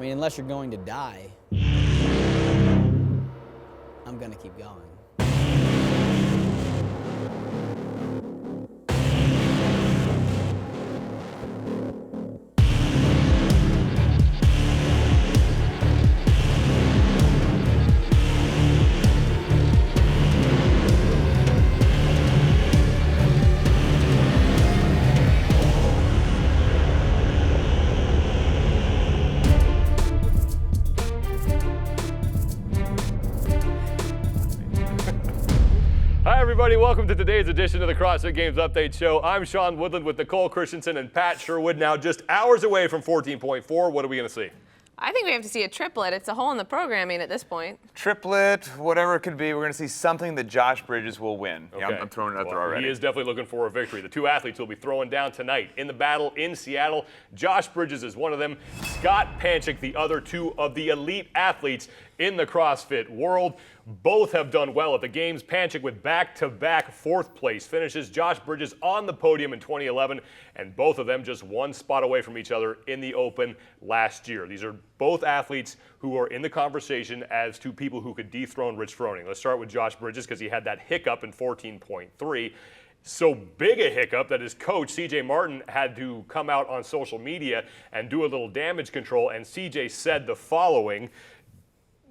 mean, unless you're going to die, I'm going to keep going. Hi everybody, welcome to today's edition of the CrossFit Games Update Show. I'm Sean Woodland with Nicole Christensen and Pat Sherwood. Now just hours away from 14.4, what are we going to see? I think we have to see a triplet. It's a hole in the programming at this point. Triplet, whatever it could be, we're going to see something that Josh Bridges will win. Okay. Yeah, I'm throwing it out there already. He is definitely looking for a victory. The two athletes will be throwing down tonight in the battle in Seattle. Josh Bridges is one of them. Scott Panik, the other two of the elite athletes in the CrossFit world. Both have done well at the games. Panik with back-to-back fourth place finishes. Josh Bridges on the podium in 2011, and both of them just one spot away from each other in the Open last year. These are both athletes who are in the conversation as to people who could dethrone Rich Froning. Let's start with Josh Bridges because he had that hiccup in 14.3. So big a hiccup that his coach, CJ Martin, had to come out on social media and do a little damage control, and CJ said the following: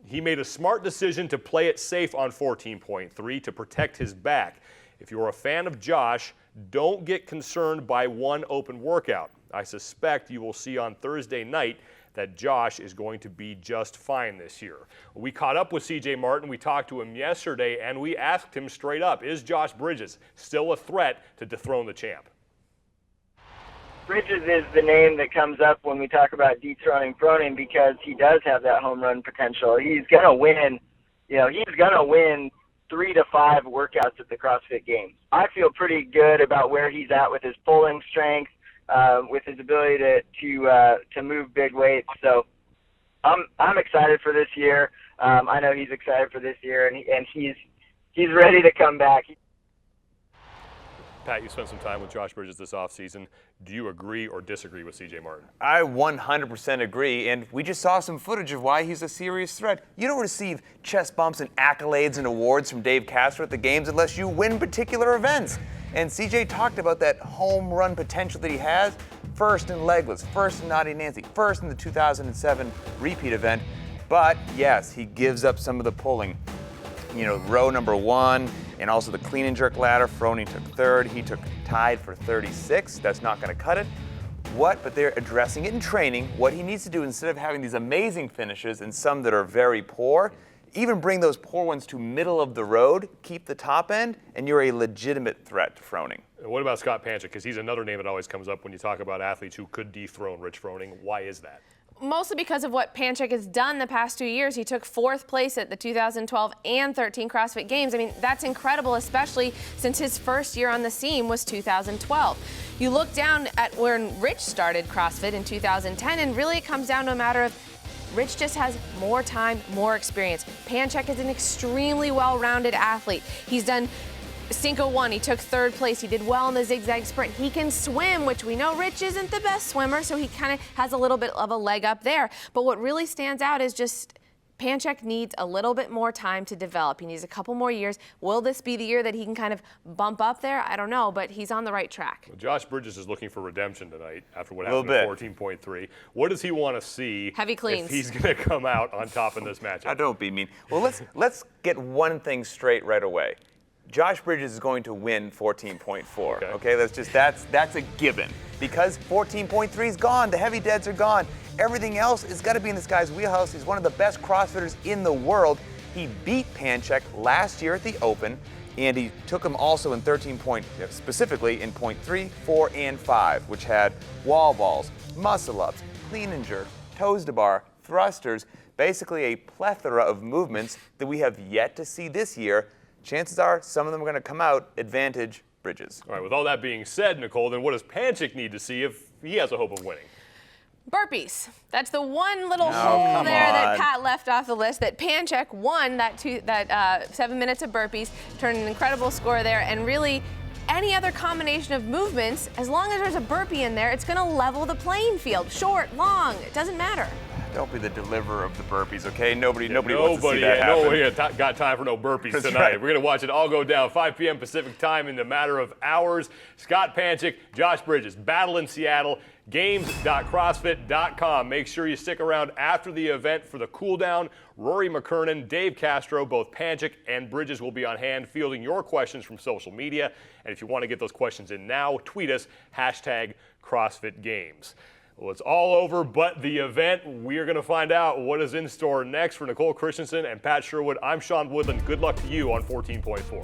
he made a smart decision to play it safe on 14.3 to protect his back. If you're a fan of Josh, don't get concerned by one open workout. I suspect you will see on Thursday night that Josh is going to be just fine this year. We caught up with CJ Martin. We talked to him yesterday, and we asked him straight up, is Josh Bridges still a threat to dethrone the champ? Bridges is the name that comes up when we talk about dethroning Froning because he does have that home run potential. He's going to win, he's going to win 3 to 5 workouts at the CrossFit Games. I feel pretty good about where he's at with his pulling strength, with his ability to move big weights. So I'm excited for this year. I know he's excited for this year, and he's ready to come back. Pat, you spent some time with Josh Bridges this offseason. Do you agree or disagree with CJ Martin? I 100% agree, and we just saw some footage of why he's a serious threat. You don't receive chest bumps and accolades and awards from Dave Castro at the games unless you win particular events. And CJ talked about that home run potential that he has. First in legless, first in Naughty Nancy, first in the 2007 repeat event. But yes, he gives up some of the pulling. Row number 1 and also the clean and jerk ladder, Froning took 3rd. He took tied for 36. That's not going to cut it. But they're addressing it in training. What he needs to do, instead of having these amazing finishes and some that are very poor, even bring those poor ones to middle of the road, keep the top end, and you're a legitimate threat to Froning. And what about Scott Panik? Because he's another name that always comes up when you talk about athletes who could dethrone Rich Froning. Why is that? Mostly because of what Panik has done the past 2 years. He took 4th place at the 2012 and 13 CrossFit Games. I mean, that's incredible, especially since his first year on the scene was 2012. You look down at when Rich started CrossFit in 2010, and really it comes down to a matter of Rich just has more time, more experience. Panik is an extremely well-rounded athlete. He's done Cinco 1, he took 3rd place. He did well in the zigzag sprint. He can swim, which we know Rich isn't the best swimmer, so he kind of has a little bit of a leg up there. But what really stands out is just Panik needs a little bit more time to develop. He needs a couple more years. Will this be the year that he can kind of bump up there? I don't know, but he's on the right track. Well, Josh Bridges is looking for redemption tonight after what happened at 14.3. What does he want to see? Heavy cleans. If he's going to come out on top in this matchup? Don't be mean. Well, let's get one thing straight right away. Josh Bridges is going to win 14.4. Okay, that's a given. Because 14.3 is gone, the heavy deads are gone. Everything else has got to be in this guy's wheelhouse. He's one of the best CrossFitters in the world. He beat Panik last year at the Open, and he took him also in specifically in 0.3, 4, and 5, which had wall balls, muscle ups, clean and jerk, toes to bar, thrusters, basically a plethora of movements that we have yet to see this year. Chances are some of them are going to come out advantage Bridges. All right, with all that being said, Nicole, then what does Panik need to see if he has a hope of winning? Burpees. That's the one little hole there that Pat left off the list. That Panik won that 7 minutes of burpees, turned an incredible score there, and really any other combination of movements, as long as there's a burpee in there, it's going to level the playing field. Short, long, it doesn't matter. Don't be the deliverer of the burpees, okay? Nobody wants to see that happen. Nobody got time for no burpees That's tonight. right. We're going to watch it all go down 5 p.m. Pacific time in a matter of hours. Scott Panik, Josh Bridges, battle in Seattle. Games.crossfit.com. Make sure you stick around after the event for the cool down. Rory McKernan, Dave Castro, both Panik and Bridges will be on hand fielding your questions from social media. And if you want to get those questions in now, tweet us, #CrossFitGames. Well, it's all over but the event. We are going to find out what is in store next for Nicole Christensen and Pat Sherwood. I'm Sean Woodland. Good luck to you on 14.4.